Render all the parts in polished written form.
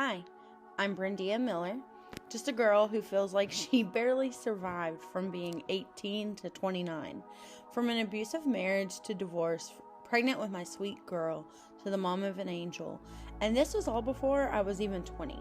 Hi, I'm Brandea Miller, just a girl who feels like she barely survived from being 18 to 29, from an abusive marriage to divorce, pregnant with my sweet girl to the mom of an angel, and this was all before I was even 20.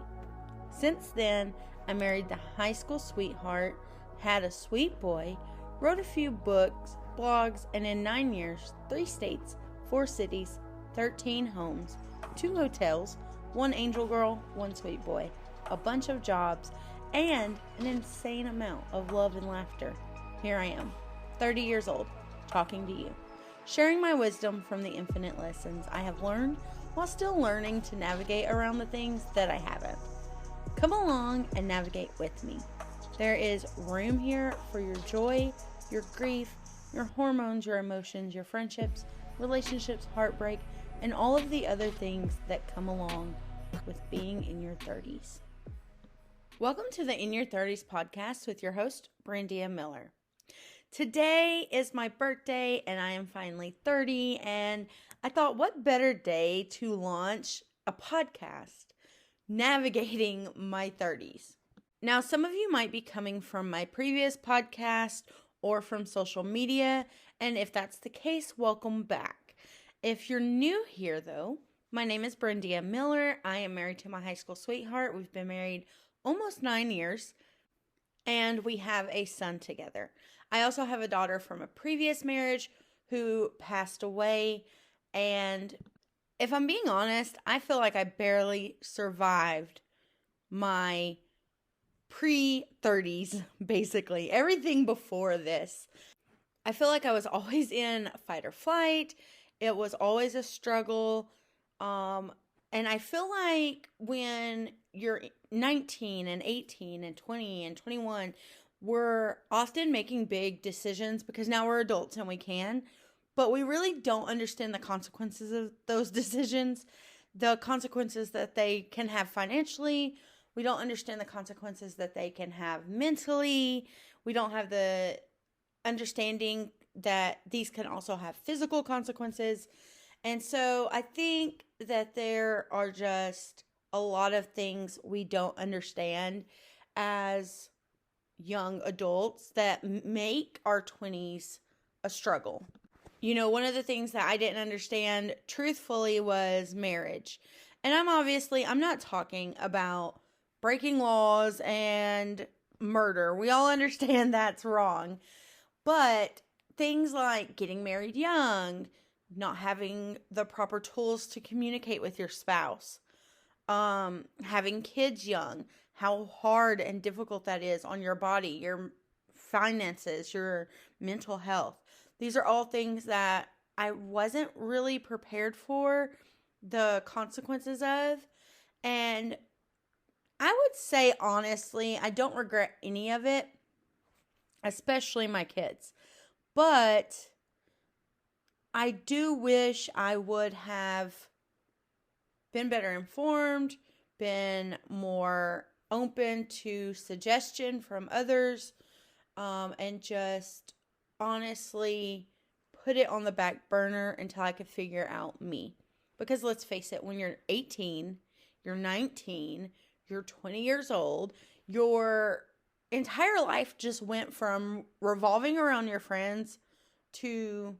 Since then, I married the high school sweetheart, had a sweet boy, wrote a few books, blogs, and in 9 years, 3 states, 4 cities, 13 homes, 2 hotels, 1 angel girl, 1 sweet boy, a bunch of jobs, and an insane amount of love and laughter. Here I am, 30 years old, talking to you, sharing my wisdom from the infinite lessons I have learned while still learning to navigate around the things that I haven't. Come along and navigate with me. There is room here for your joy, your grief, your hormones, your emotions, your friendships, relationships, heartbreak, and all of the other things that come along with being in your 30s. Welcome to the In Your 30s podcast with your host, Brandea Miller. Today is my birthday and I am finally 30, and I thought what better day to launch a podcast navigating my 30s. Now, some of you might be coming from my previous podcast or from social media, and if that's the case, welcome back. If you're new here, though, my name is Brandea Miller. I am married to my high school sweetheart. We've been married almost 9 years, and we have a son together. I also have a daughter from a previous marriage who passed away, and if I'm being honest, I feel like I barely survived my pre-30s, basically. Everything before this. I feel like I was always in fight or flight. It was always a struggle. And I feel like when you're 19 and 18 and 20 and 21, we're often making big decisions because now we're adults and we can, but we really don't understand the consequences of those decisions, the consequences that they can have financially. We don't understand the consequences that they can have mentally. We don't have the understanding that these can also have physical consequences. And so I think that there are just a lot of things we don't understand as young adults that make our 20s a struggle. You know, one of the things that I didn't understand truthfully was marriage. And I'm not talking about breaking laws and murder. We all understand that's wrong. But things like getting married young, not having the proper tools to communicate with your spouse, having kids young, how hard and difficult that is on your body, your finances, your mental health. These are all things that I wasn't really prepared for the consequences of. And I would say, honestly, I don't regret any of it, especially my kids. But I do wish I would have been better informed, been more open to suggestion from others, and just honestly put it on the back burner until I could figure out me. Because let's face it, when you're 18, you're 19, you're 20 years old, your entire life just went from revolving around your friends to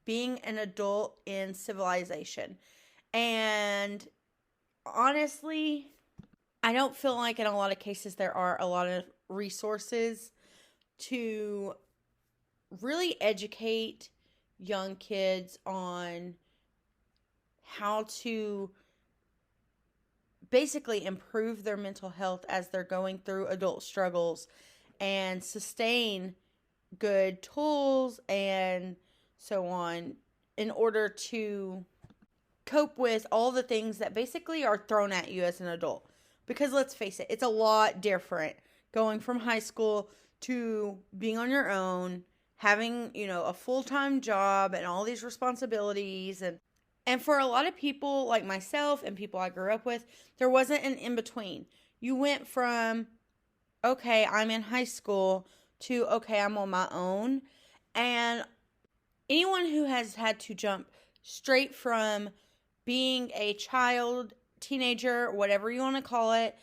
being an adult in civilization. And honestly, I don't feel like in a lot of cases there are a lot of resources to really educate young kids on how to basically improve their mental health as they're going through adult struggles and sustain good tools and so on in order to cope with all the things that basically are thrown at you as an adult. Because let's face it, it's a lot different going from high school to being on your own, having, a full-time job and all these responsibilities. And for a lot of people like myself and people I grew up with, there wasn't an in-between. You went from, okay, I'm in high school to, okay, I'm on my own. And anyone who has had to jump straight from being a child teenager, whatever you want to call it,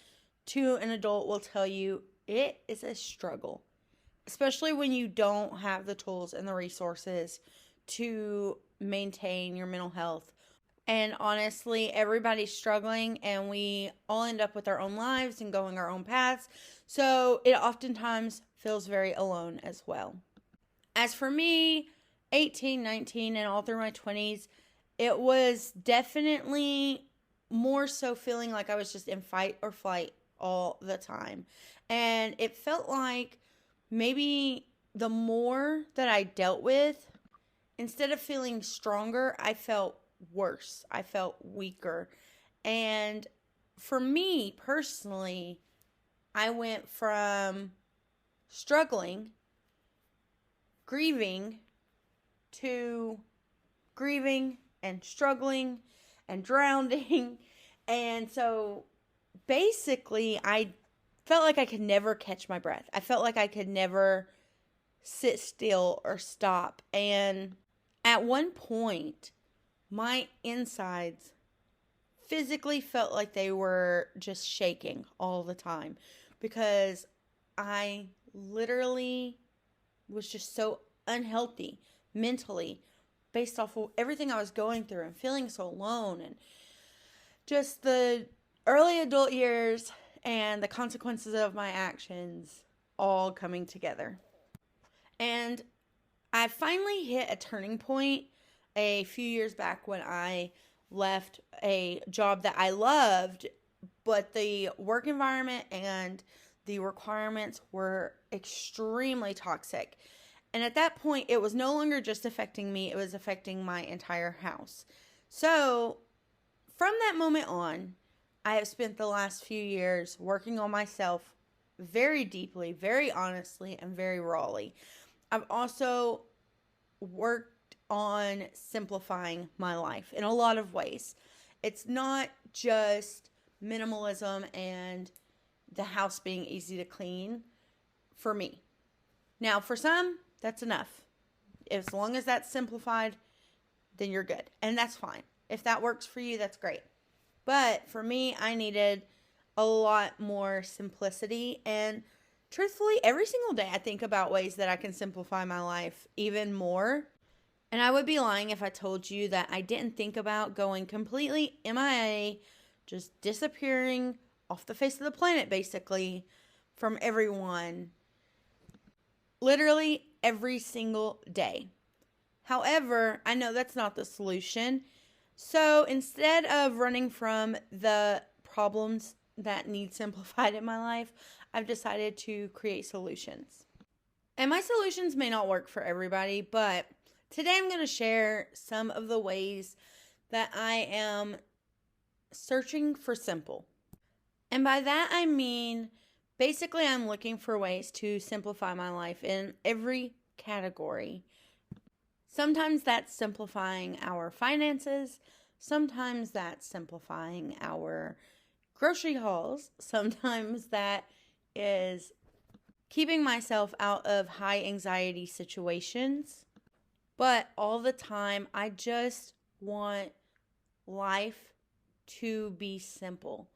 to an adult will tell you it is a struggle, especially when you don't have the tools and the resources to maintain your mental health. And honestly, everybody's struggling, and we all end up with our own lives and going our own paths. So it oftentimes feels very alone as well. As for me, 18, 19, and all through my 20s, it was definitely more so feeling like I was just in fight or flight all the time. And it felt like maybe the more that I dealt with, instead of feeling stronger, I felt worse. I felt weaker. And for me personally, I went from struggling, grieving, to grieving and struggling and drowning. And so basically, I felt like I could never catch my breath. I felt like I could never sit still or stop. And at one point, my insides physically felt like they were just shaking all the time, because I literally was just so unhealthy mentally based off of everything I was going through and feeling so alone, and just the early adult years and the consequences of my actions all coming together. And I finally hit a turning point a few years back when I left a job that I loved, but the work environment and the requirements were extremely toxic. And at that point, it was no longer just affecting me, it was affecting my entire house. So from that moment on, I have spent the last few years working on myself very deeply, very honestly, and very rawly. I've also worked on simplifying my life in a lot of ways. It's not just minimalism and the house being easy to clean for me. Now, for some, that's enough. As long as that's simplified, then you're good. And that's fine. If that works for you, that's great. But for me, I needed a lot more simplicity. And truthfully, every single day I think about ways that I can simplify my life even more. And I would be lying if I told you that I didn't think about going completely MIA, just disappearing off the face of the planet, basically, from everyone. Literally every single day. However, I know that's not the solution. So instead of running from the problems that need simplified in my life, I've decided to create solutions. And my solutions may not work for everybody, but today I'm going to share some of the ways that I am searching for simple. And by that I mean, basically I'm looking for ways to simplify my life in every category. Sometimes that's simplifying our finances. Sometimes that's simplifying our grocery hauls. Sometimes that is keeping myself out of high anxiety situations. But all the time, I just want life to be simple.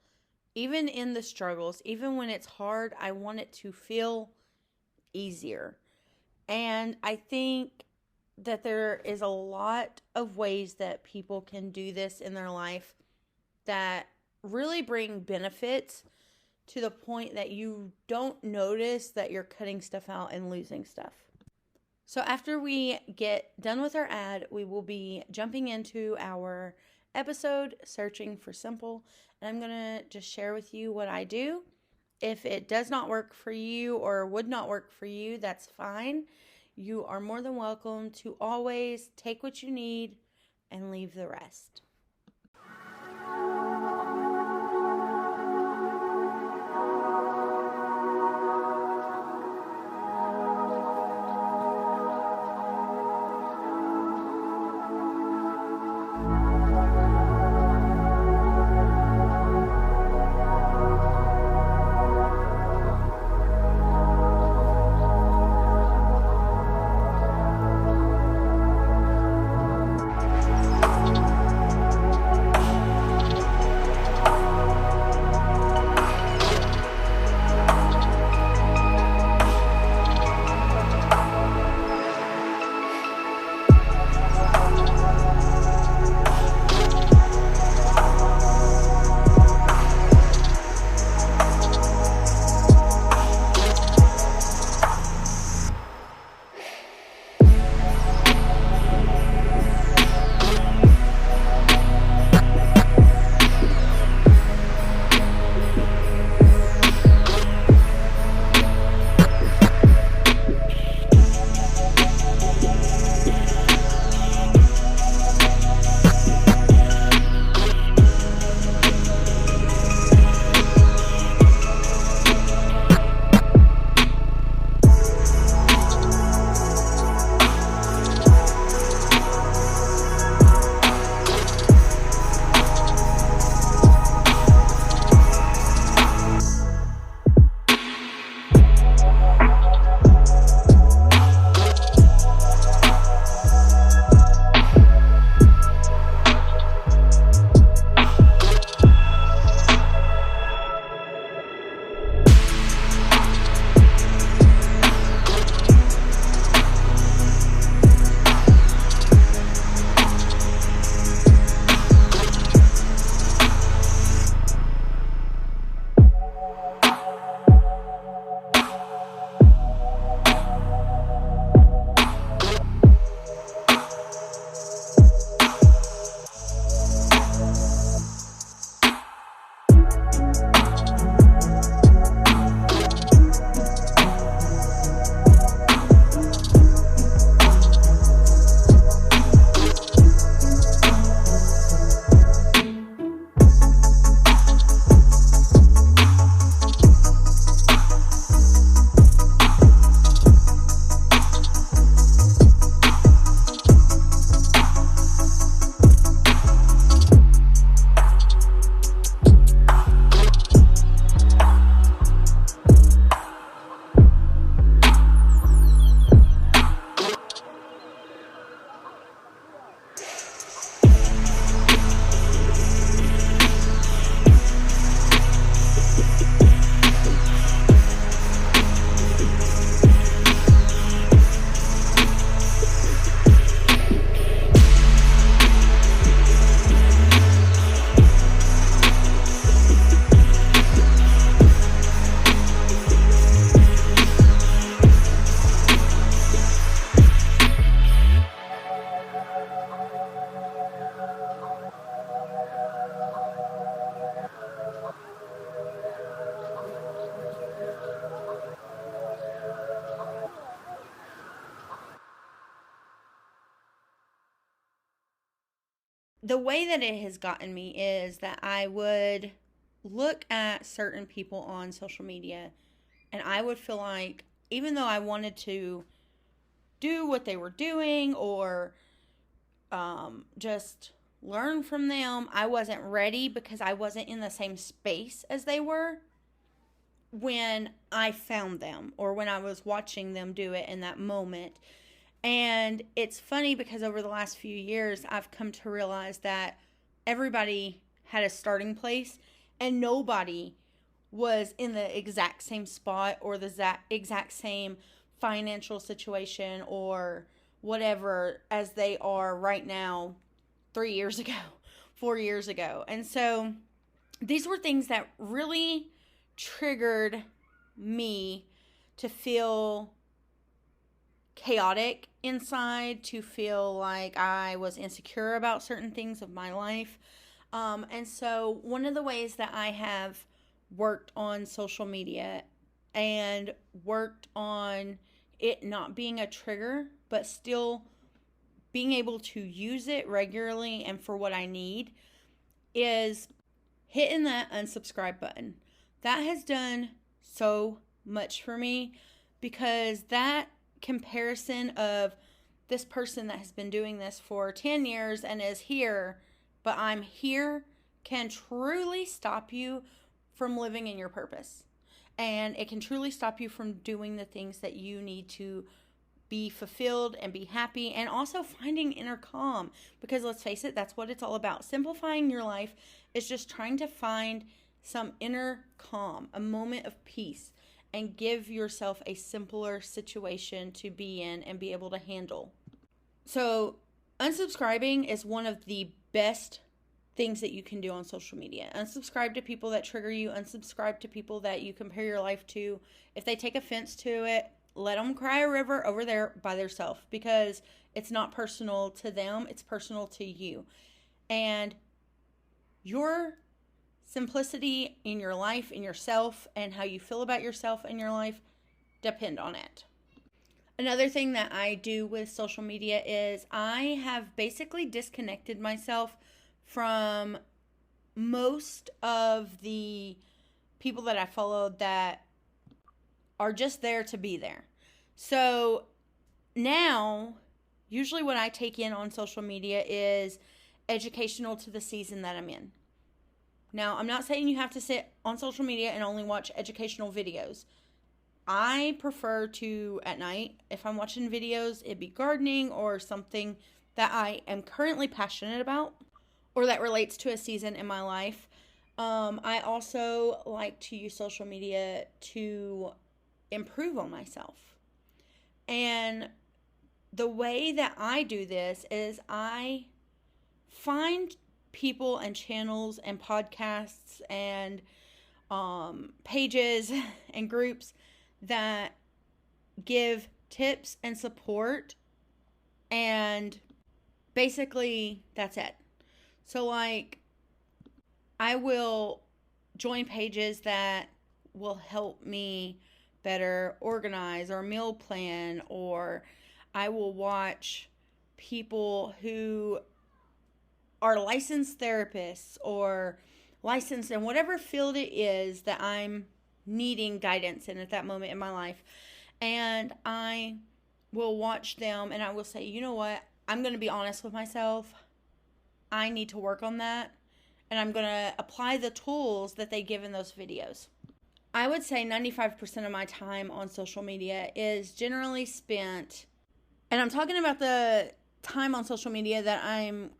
Even in the struggles, even when it's hard, I want it to feel easier. And I think that there is a lot of ways that people can do this in their life that really bring benefits to the point that you don't notice that you're cutting stuff out and losing stuff. So after we get done with our ad, we will be jumping into our episode, Searching for Simple, and I'm going to just share with you what I do. If it does not work for you or would not work for you, that's fine. You are more than welcome to always take what you need and leave the rest. The way that it has gotten me is that I would look at certain people on social media and I would feel like, even though I wanted to do what they were doing or just learn from them, I wasn't ready because I wasn't in the same space as they were when I found them or when I was watching them do it in that moment. And it's funny because over the last few years, I've come to realize that everybody had a starting place and nobody was in the exact same spot or the exact same financial situation or whatever as they are right now 3 years ago, 4 years ago. And so these were things that really triggered me to feel chaotic inside, to feel like I was insecure about certain things of my life. And so one of the ways that I have worked on social media and worked on it not being a trigger, but still being able to use it regularly and for what I need, is hitting that unsubscribe button. That has done so much for me because that comparison of this person that has been doing this for 10 years and is here, but I'm here, can truly stop you from living in your purpose. And it can truly stop you from doing the things that you need to be fulfilled and be happy, and also finding inner calm. Because let's face it, that's what it's all about. Simplifying your life is just trying to find some inner calm, a moment of peace, and give yourself a simpler situation to be in and be able to handle. So unsubscribing is one of the best things that you can do on social media. Unsubscribe to people that trigger you. Unsubscribe to people that you compare your life to. If they take offense to it, let them cry a river over there by themselves, because it's not personal to them. It's personal to you. And your simplicity in your life, in yourself, and how you feel about yourself and your life depend on it. Another thing that I do with social media is I have basically disconnected myself from most of the people that I followed that are just there to be there. So now, usually what I take in on social media is educational to the season that I'm in. Now, I'm not saying you have to sit on social media and only watch educational videos. I prefer to, at night, if I'm watching videos, it'd be gardening or something that I am currently passionate about or that relates to a season in my life. I also like to use social media to improve on myself. And the way that I do this is I find people and channels and podcasts and pages and groups that give tips and support, and basically that's it. So like, I will join pages that will help me better organize or meal plan, or I will watch people who are licensed therapists or licensed in whatever field it is that I'm needing guidance in at that moment in my life. And I will watch them and I will say, you know what? I'm going to be honest with myself. I need to work on that. And I'm going to apply the tools that they give in those videos. I would say 95% of my time on social media is generally spent, and I'm talking about the time on social media that I'm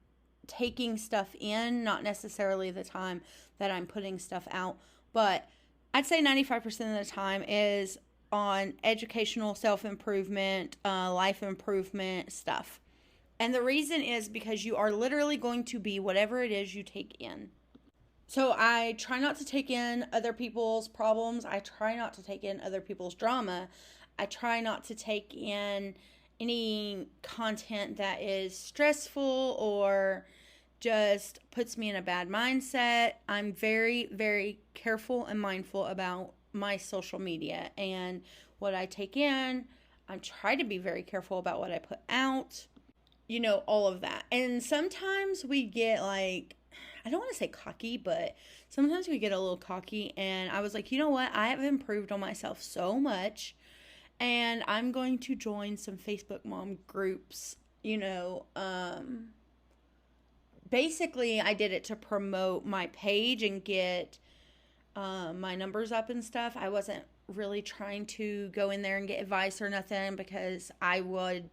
taking stuff in, not necessarily the time that I'm putting stuff out, but I'd say 95% of the time is on educational self-improvement, life improvement stuff. And the reason is because you are literally going to be whatever it is you take in. So I try not to take in other people's problems. I try not to take in other people's drama. I try not to take in any content that is stressful or just puts me in a bad mindset. I'm very, very careful and mindful about my social media and what I take in. I try to be very careful about what I put out, all of that. And sometimes we get I don't want to say cocky, but sometimes we get a little cocky, and I was like, you know what? I have improved on myself so much, and I'm going to join some Facebook mom groups, basically I did it to promote my page and get my numbers up and stuff. I wasn't really trying to go in there and get advice or nothing, because I would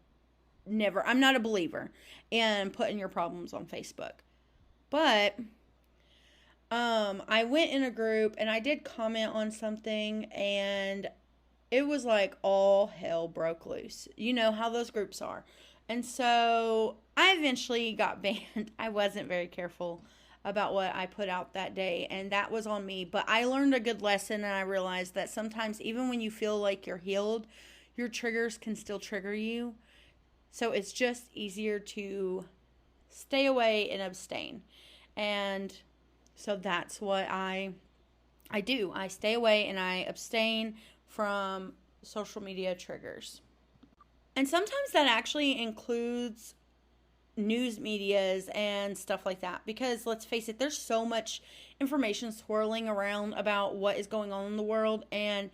never, I'm not a believer in putting your problems on Facebook. But I went in a group and I did comment on something, and it was like all hell broke loose. You know how those groups are. And so I eventually got banned. I wasn't very careful about what I put out that day, and that was on me. But I learned a good lesson, and I realized that sometimes even when you feel like you're healed, your triggers can still trigger you. So it's just easier to stay away and abstain. And so that's what I do. I stay away and I abstain from social media triggers. And sometimes that actually includes news medias and stuff like that, because let's face it, there's so much information swirling around about what is going on in the world, and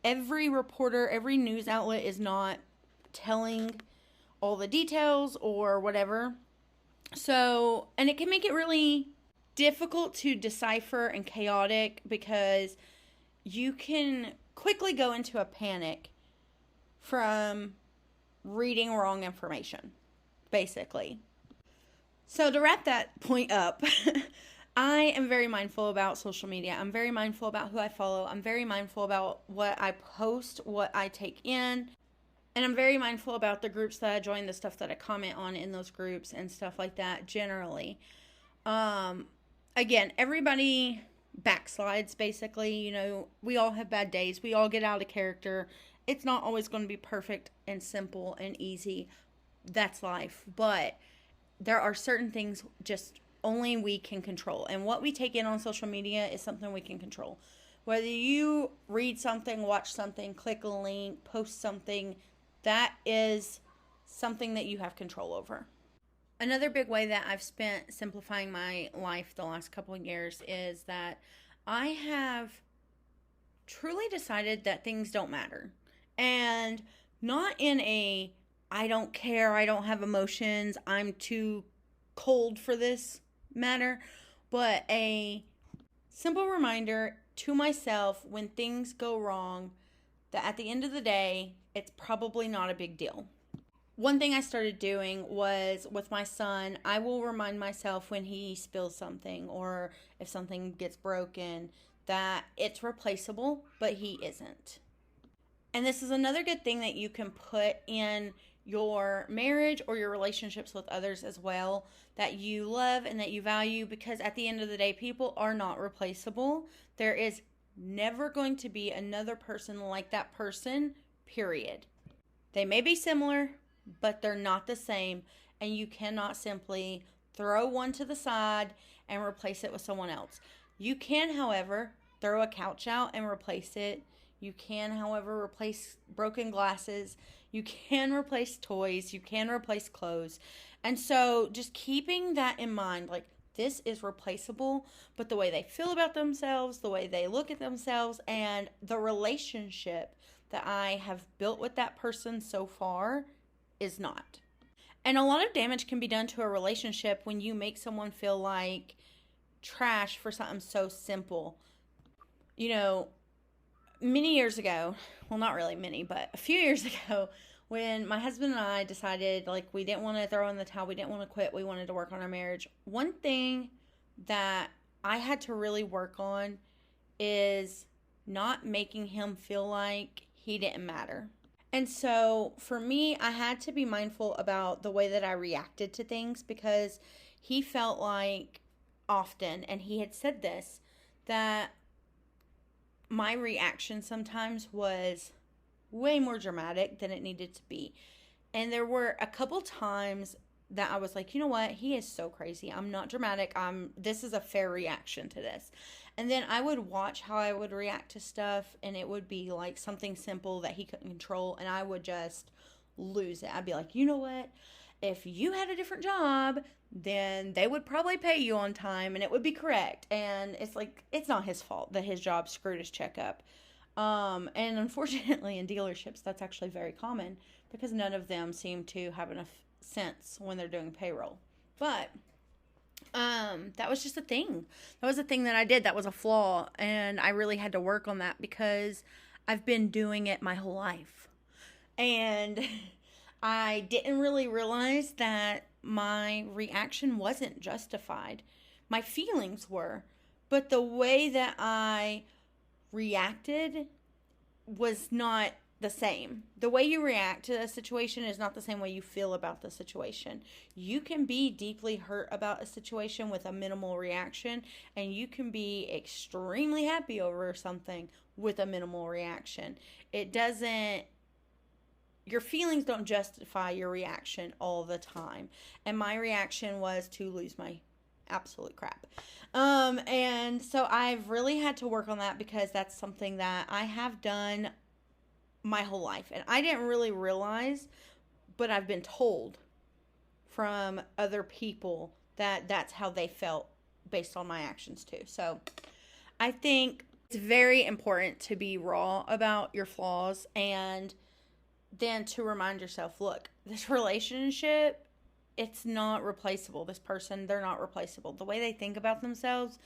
every reporter, every news outlet is not telling all the details or whatever. So, and it can make it really difficult to decipher and chaotic, because you can quickly go into a panic from reading wrong information, basically. So to wrap that point up, I am very mindful about social media. I'm very mindful about who I follow. I'm very mindful about what I post, what I take in. And I'm very mindful about the groups that I join, the stuff that I comment on in those groups and stuff like that generally. Again, everybody backslides basically. We all have bad days. We all get out of character. It's not always going to be perfect and simple and easy. That's life. But there are certain things just only we can control. And what we take in on social media is something we can control. Whether you read something, watch something, click a link, post something, that is something that you have control over. Another big way that I've spent simplifying my life the last couple of years is that I have truly decided that things don't matter. And not in a, I don't care, I don't have emotions, I'm too cold for this matter, but a simple reminder to myself when things go wrong that at the end of the day, it's probably not a big deal. One thing I started doing was with my son, I will remind myself when he spills something or if something gets broken that it's replaceable, but he isn't. And this is another good thing that you can put in your marriage or your relationships with others as well, that you love and that you value, because at the end of the day, people are not replaceable. There is never going to be another person like that person, period. They may be similar, but they're not the same, and you cannot simply throw one to the side and replace it with someone else. You can, however, throw a couch out and replace it. You can, however, replace broken glasses. You can replace toys. You can replace clothes. And so just keeping that in mind, like, this is replaceable, but the way they feel about themselves, the way they look at themselves, and the relationship that I have built with that person so far is not. And a lot of damage can be done to a relationship when you make someone feel like trash for something so simple. You know, many years ago, well, not really many, but a few years ago, when my husband and I decided, like, we didn't want to throw in the towel, we didn't want to quit, we wanted to work on our marriage, one thing that I had to really work on is not making him feel like he didn't matter. And so for me, I had to be mindful about the way that I reacted to things, because he felt like often, and he had said this, that my reaction sometimes was way more dramatic than it needed to be. And there were a couple times that I was like, you know what? He is so crazy. I'm not dramatic. This is a fair reaction to this. And then I would watch how I would react to stuff, and it would be like something simple that he couldn't control, and I would just lose it. I'd be like, you know what? If you had a different job, then they would probably pay you on time and it would be correct. And it's like, it's not his fault that his job screwed his check up. And unfortunately in dealerships, that's actually very common, because none of them seem to have enough sense when they're doing payroll. But that was just a thing. That was a thing that I did. That was a flaw. And I really had to work on that, because I've been doing it my whole life. And I didn't really realize that my reaction wasn't justified. My feelings were, but the way that I reacted was not the same. The way you react to a situation is not the same way you feel about the situation. You can be deeply hurt about a situation with a minimal reaction, and you can be extremely happy over something with a minimal reaction. Your feelings don't justify your reaction all the time. And my reaction was to lose my absolute crap. And so I've really had to work on that, because that's something that I have done my whole life. And I didn't really realize, but I've been told from other people that that's how they felt based on my actions too. So I think it's very important to be raw about your flaws, and then to remind yourself, look, this relationship, it's not replaceable. This person, they're not replaceable. The way they think about themselves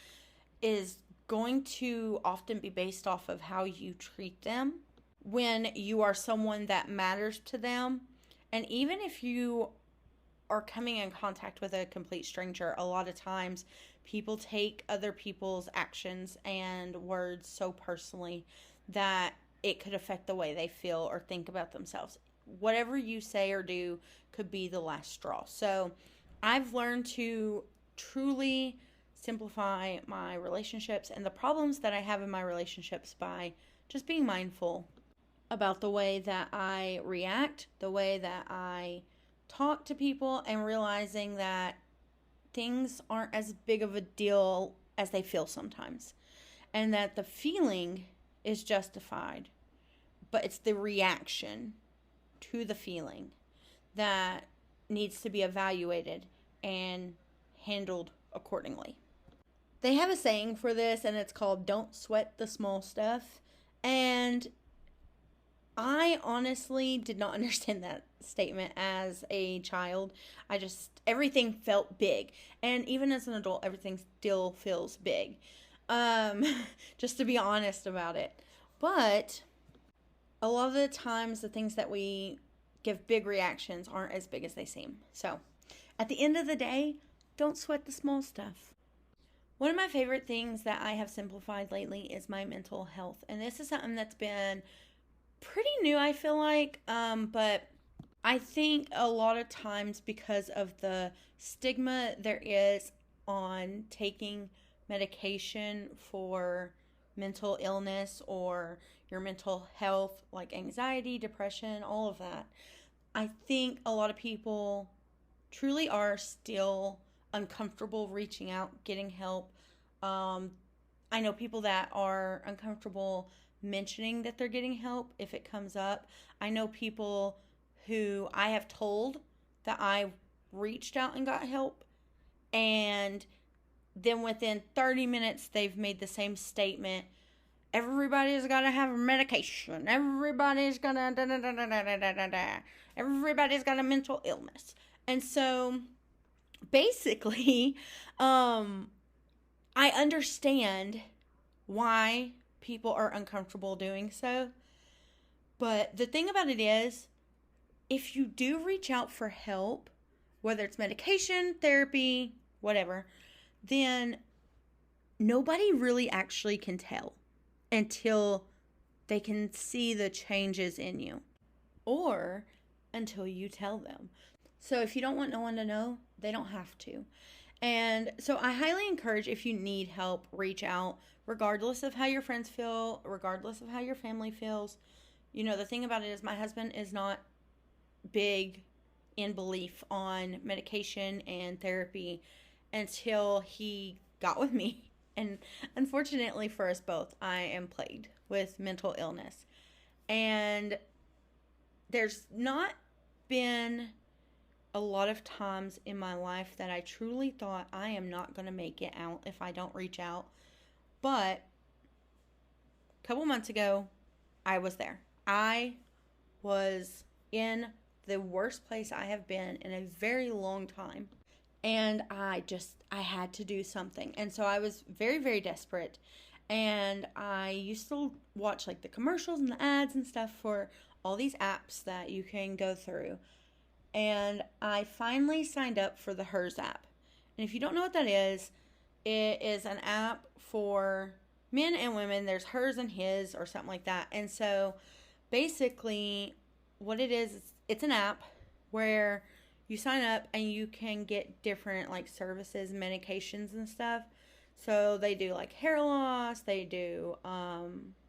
is going to often be based off of how you treat them when you are someone that matters to them. And even if you are coming in contact with a complete stranger, a lot of times people take other people's actions and words so personally that it could affect the way they feel or think about themselves. Whatever you say or do could be the last straw. So I've learned to truly simplify my relationships and the problems that I have in my relationships by just being mindful about the way that I react, the way that I talk to people, and realizing that things aren't as big of a deal as they feel sometimes. And that the feeling is justified, but it's the reaction to the feeling that needs to be evaluated and handled accordingly. They have a saying for this, and it's called "Don't sweat the small stuff." And I honestly did not understand that statement as a child. Everything felt big. And even as an adult, everything still feels big. Just to be honest about it. But a lot of the times, the things that we give big reactions aren't as big as they seem. So, at the end of the day, don't sweat the small stuff. One of my favorite things that I have simplified lately is my mental health. And this is something that's been pretty new, I feel like. But I think a lot of times, because of the stigma there is on taking medication for mental illness or your mental health, like anxiety, depression, all of that, I think a lot of people truly are still uncomfortable reaching out, getting help. I know people that are uncomfortable mentioning that they're getting help if it comes up. I know people who I have told that I reached out and got help, and then within 30 minutes they've made the same statement. Everybody's got to have a medication. Everybody's got to da da da da da da da da. Everybody's got a mental illness. And so basically, I understand why people are uncomfortable doing so. But the thing about it is, if you do reach out for help, whether it's medication, therapy, whatever, then nobody really actually can tell until they can see the changes in you, or until you tell them. So if you don't want no one to know, they don't have to. And so I highly encourage, if you need help, reach out, regardless of how your friends feel, regardless of how your family feels. You know, the thing about it is, my husband is not big in belief on medication and therapy until he got with me. And unfortunately for us both, I am plagued with mental illness. And there's not been a lot of times in my life that I truly thought I am not going to make it out if I don't reach out. But a couple months ago, I was there. I was in the worst place I have been in a very long time. And I had to do something. And so I was very, very desperate. And I used to watch like the commercials and the ads and stuff for all these apps that you can go through. And I finally signed up for the Hers app. And if you don't know what that is, it is an app for men and women. There's hers and his or something like that. And so basically what it is, it's an app where you sign up and you can get different like services, medications and stuff. So they do like hair loss, they do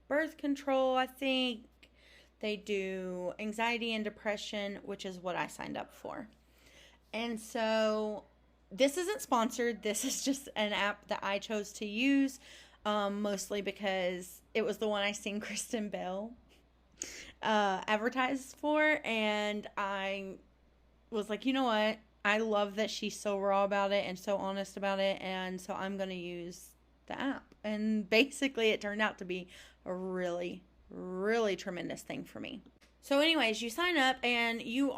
birth control, I think. They do anxiety and depression, which is what I signed up for. And so this isn't sponsored. This is just an app that I chose to use, mostly because it was the one I seen Kristen Bell advertised for. And I was like, you know what? I love that she's so raw about it and so honest about it. And so I'm going to use the app. And basically it turned out to be a really, really tremendous thing for me. So anyways, you sign up and you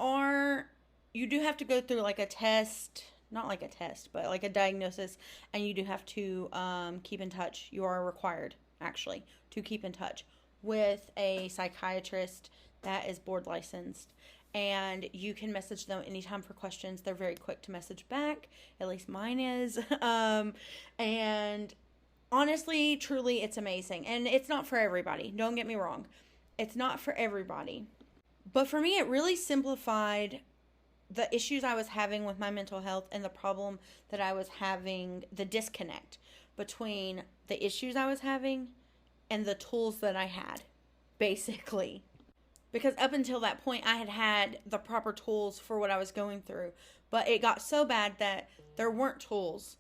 do have to go through like a test, not like a test, but like a diagnosis. And you do have to keep in touch. You are required, actually, to keep in touch with a psychiatrist that is board licensed. And you can message them anytime for questions. They're very quick to message back. At least mine is. And honestly, truly, it's amazing. And it's not for everybody. Don't get me wrong. It's not for everybody. But for me, it really simplified the issues I was having with my mental health and the problem that I was having, the disconnect between the issues I was having and the tools that I had, basically. Because up until that point, I had had the proper tools for what I was going through. But it got so bad that there weren't tools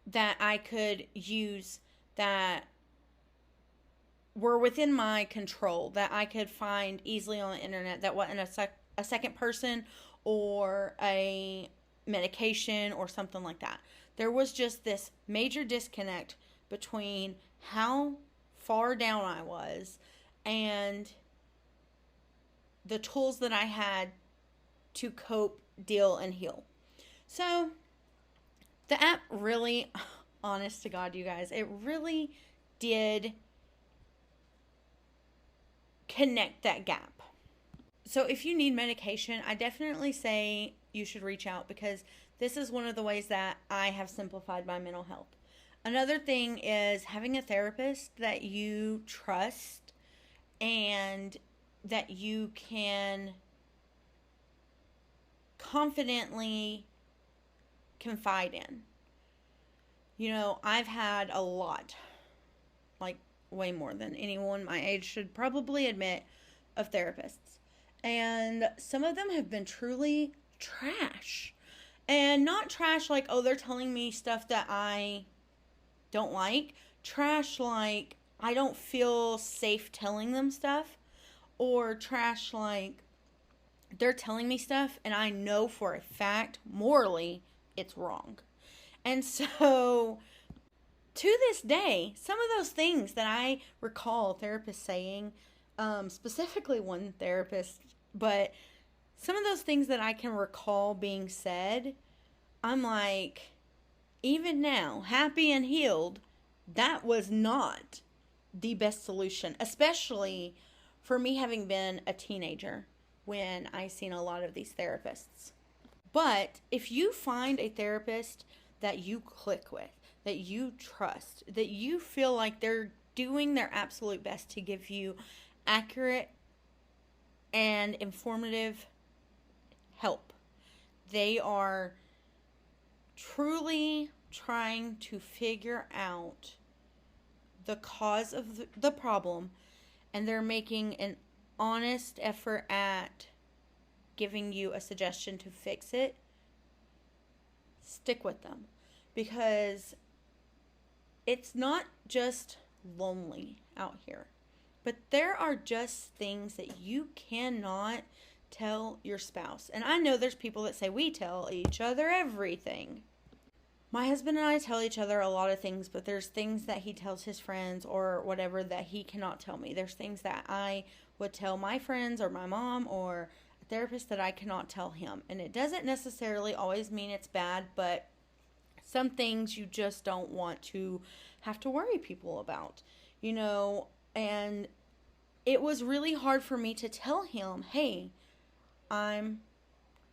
that I could use that were within my control, that I could find easily on the internet, that wasn't a second person or a medication or something like that. There was just this major disconnect between how far down I was and the tools that I had to cope, deal, and heal. So the app really, honest to God, you guys, it really did connect that gap. So if you need medication, I definitely say you should reach out, because this is one of the ways that I have simplified my mental health. Another thing is having a therapist that you trust and that you can confidently confide in. You know, I've had a lot, like way more than anyone my age should probably admit, of therapists. And some of them have been truly trash. And not trash like, oh, they're telling me stuff that I don't like. trash like I don't feel safe telling them stuff, or trash like they're telling me stuff and I know for a fact morally it's wrong. And so to this day, some of those things that I recall therapists saying, specifically one therapist, but some of those things that I can recall being said, I'm like, even now, happy and healed, that was not the best solution, especially for me having been a teenager when I seen a lot of these therapists. But if you find a therapist that you click with, that you trust, that you feel like they're doing their absolute best to give you accurate and informative help, they are truly trying to figure out the cause of the problem, and they're making an honest effort at giving you a suggestion to fix it, stick with them. Because it's not just lonely out here, but there are just things that you cannot tell your spouse. And I know there's people that say we tell each other everything. My husband and I tell each other a lot of things, but there's things that he tells his friends or whatever that he cannot tell me. There's things that I would tell my friends or my mom or a therapist that I cannot tell him. And it doesn't necessarily always mean it's bad, but some things you just don't want to have to worry people about, and it was really hard for me to tell him, hey, I'm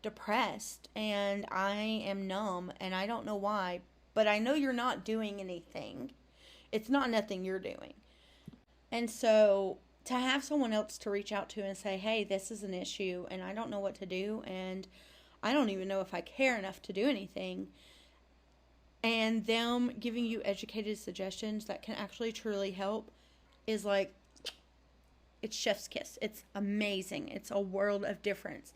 depressed and I am numb and I don't know why, but I know you're not doing anything. It's not nothing you're doing. And so to have someone else to reach out to and say, hey, this is an issue and I don't know what to do and I don't even know if I care enough to do anything, and them giving you educated suggestions that can actually truly help is like, it's chef's kiss. It's amazing. It's a world of difference.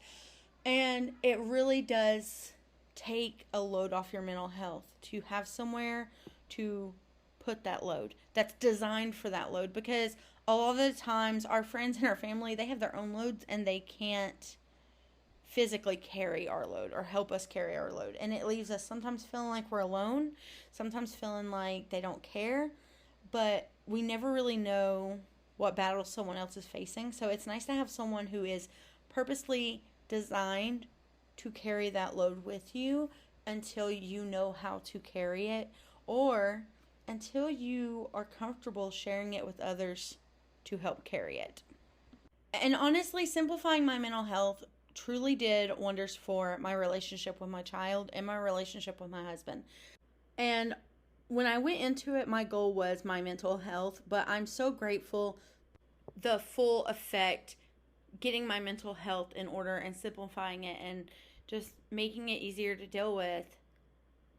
And it really does take a load off your mental health to have somewhere to put that load that's designed for that load, because a lot of the times our friends and our family, they have their own loads and they can't physically carry our load or help us carry our load. And it leaves us sometimes feeling like we're alone, sometimes feeling like they don't care, but we never really know what battle someone else is facing. So it's nice to have someone who is purposely designed to carry that load with you until you know how to carry it, or until you are comfortable sharing it with others to help carry it. And honestly, simplifying my mental health truly did wonders for my relationship with my child and my relationship with my husband. And when I went into it, my goal was my mental health, but I'm so grateful the full effect getting my mental health in order and simplifying it and just making it easier to deal with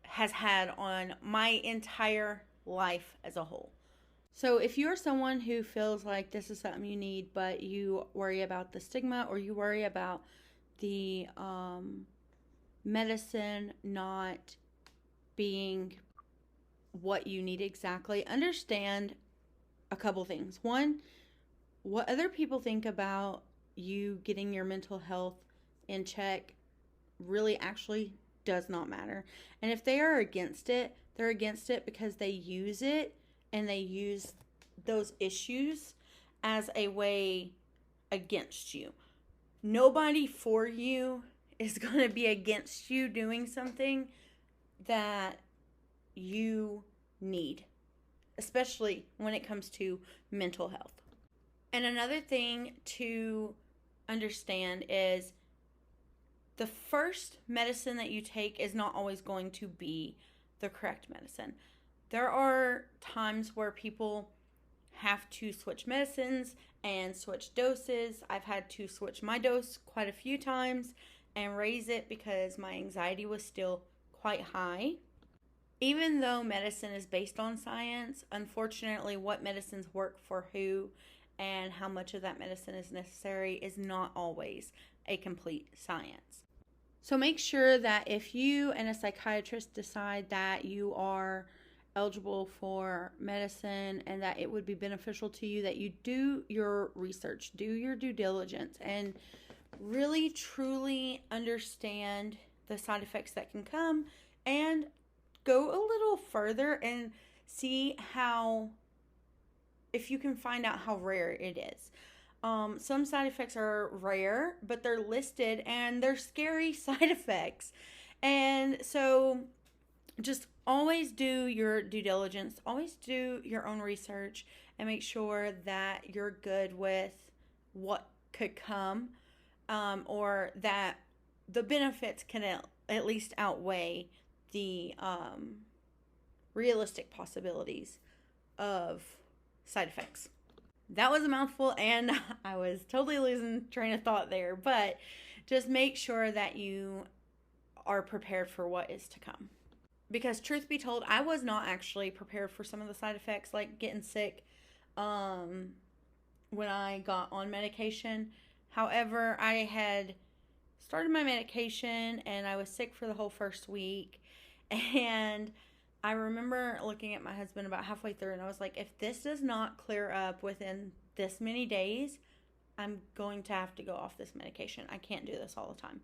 has had on my entire life as a whole. So if you're someone who feels like this is something you need, but you worry about the stigma or you worry about the medicine not being what you need exactly, understand a couple things. One, what other people think about you getting your mental health in check really actually does not matter. And if they are against it, they're against it because they use it and they use those issues as a way against you. Nobody for you is going to be against you doing something that you need, especially when it comes to mental health. And another thing to understand is the first medicine that you take is not always going to be the correct medicine. There are times where people have to switch medicines and switch doses. I've had to switch my dose quite a few times and raise it because my anxiety was still quite high. Even though medicine is based on science, unfortunately, what medicines work for who and how much of that medicine is necessary is not always a complete science. So make sure that if you and a psychiatrist decide that you are eligible for medicine and that it would be beneficial to you, that you do your research, do your due diligence, and really truly understand the side effects that can come, and go a little further and see if you can find out how rare it is. Some side effects are rare, but they're listed and they're scary side effects. And so just always do your due diligence, always do your own research, and make sure that you're good with what could come, or that the benefits can at least outweigh the realistic possibilities of side effects. That was a mouthful, and I was totally losing train of thought there, but just make sure that you are prepared for what is to come. Because truth be told, I was not actually prepared for some of the side effects, like getting sick when I got on medication. However, I had started my medication and I was sick for the whole first week. And I remember looking at my husband about halfway through, and I was like, if this does not clear up within this many days, I'm going to have to go off this medication. I can't do this all the time.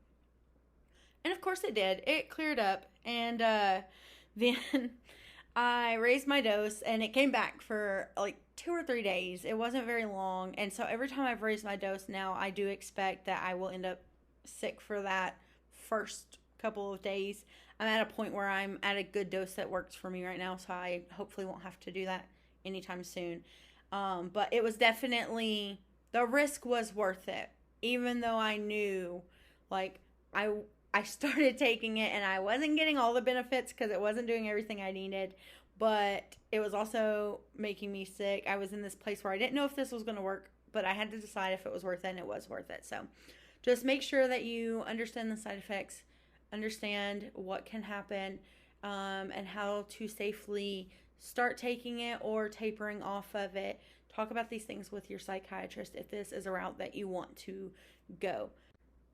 And of course it did. It cleared up. And then I raised my dose, and it came back for like 2 or 3 days. It wasn't very long. And so every time I've raised my dose now, I do expect that I will end up sick for that first couple of days. I'm at a point where I'm at a good dose that works for me right now, so I hopefully won't have to do that anytime soon. But it was definitely, the risk was worth it, even though I knew, like, I started taking it and I wasn't getting all the benefits because it wasn't doing everything I needed, but it was also making me sick. I was in this place where I didn't know if this was going to work, but I had to decide if it was worth it, and it was worth it. So just make sure that you understand the side effects, understand what can happen, and how to safely start taking it or tapering off of it. Talk about these things with your psychiatrist if this is a route that you want to go.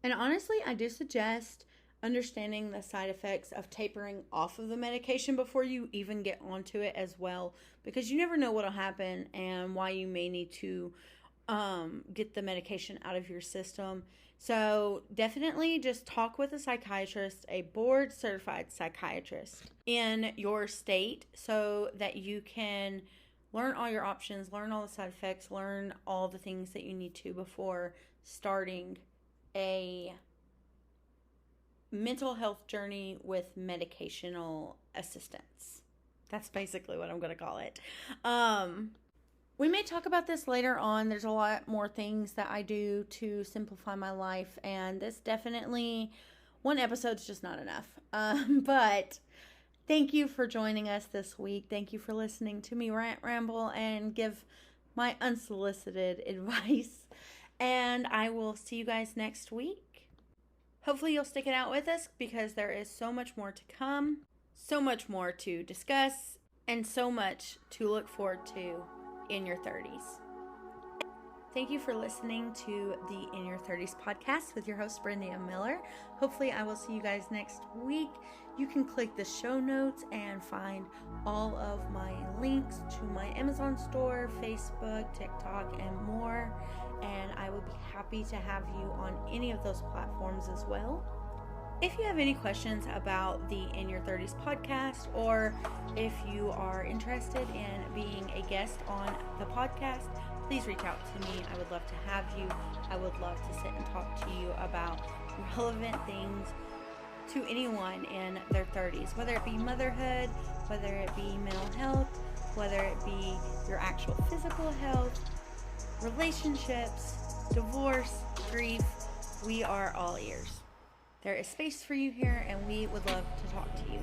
And honestly, I do suggest understanding the side effects of tapering off of the medication before you even get onto it as well, because you never know what will happen and why you may need to get the medication out of your system. So definitely just talk with a psychiatrist, a board certified psychiatrist in your state, so that you can learn all your options, learn all the side effects, learn all the things that you need to before starting a mental health journey with medicational assistance. That's basically what I'm going to call it. We may talk about this later on. There's a lot more things that I do to simplify my life, and this definitely, one episode's just not enough. But thank you for joining us this week. Thank you for listening to me rant, ramble, and give my unsolicited advice. And I will see you guys next week. Hopefully you'll stick it out with us, because there is so much more to come, so much more to discuss, and so much to look forward to in your 30s. Thank you for listening to the In Your 30s podcast with your host, Brandea Miller. Hopefully I will see you guys next week. You can click the show notes and find all of my links to my Amazon store, Facebook, TikTok, and more. And I would be happy to have you on any of those platforms as well. If you have any questions about the In Your 30s podcast, or if you are interested in being a guest on the podcast, please reach out to me. I would love to have you. I would love to sit and talk to you about relevant things to anyone in their 30s, whether it be motherhood, whether it be mental health, whether it be your actual physical health, relationships, divorce, grief. We are all ears. There is space for you here, and we would love to talk to you.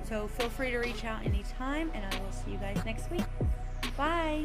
So feel free to reach out anytime, and I will see you guys next week. Bye!